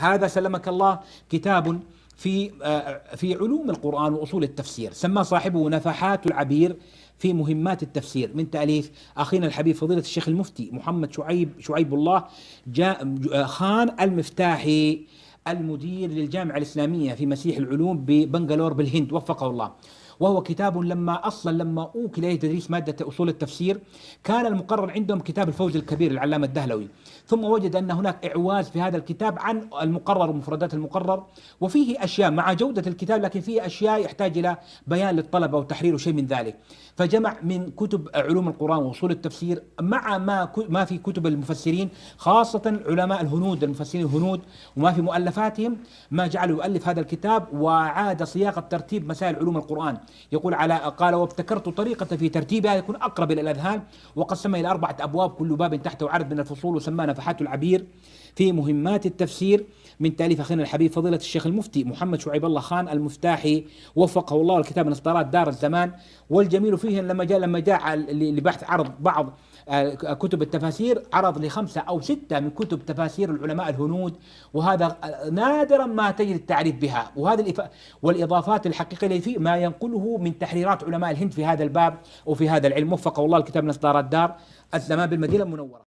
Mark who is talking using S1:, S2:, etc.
S1: هذا سلمك الله كتاب في علوم القرآن وأصول التفسير، سماه صاحبه نفحات العبير في مهمات التفسير، من تأليف أخينا الحبيب فضيلة الشيخ المفتي محمد شعيب الله خان المفتاحي، المدير للجامعة الإسلامية في مسيح العلوم ببنغلور بالهند، وفقه الله. وهو كتاب لما أوكل إليه تدريس مادة أصول التفسير كان المقرر عندهم كتاب الفوز الكبير للعلامة الدهلوي، ثم وجد أن هناك إعواز في هذا الكتاب عن المقرر ومفردات المقرر، وفيه أشياء مع جودة الكتاب لكن فيه أشياء يحتاج إلى بيان للطلبة وتحرير وشيء من ذلك، فجمع من كتب علوم القرآن وأصول التفسير مع ما في كتب المفسرين، خاصة علماء الهنود المفسرين الهنود وما في مؤلفاتهم، ما جعله يؤلف هذا الكتاب وعاد صياغة ترتيب مسائل علوم القرآن. يقول قال وابتكرت طريقة في ترتيبها يكون أقرب إلى الأذهان، وقسمها إلى 4 أبواب كل باب تحته عدد من الفصول، وسماه نفحات العبير في مهمات التفسير، من تأليف أخينا الحبيب فضيلة الشيخ المفتي محمد شعيب الله خان المفتاحي، وفقه الله. الكتاب من إصدارات دار الزمان. والجميل فيه لما جاء لبحث عرض بعض كتب التفاسير، عرض ل5 أو 6 من كتب تفاسير العلماء الهنود، وهذا نادرا ما تجد التعريف بها، والإضافات الحقيقية اللي فيه ما ينقله من تحريرات علماء الهند في هذا الباب وفي هذا العلم، وفقه الله. الكتاب من إصدارات دار الزمان بالمدينة المنورة.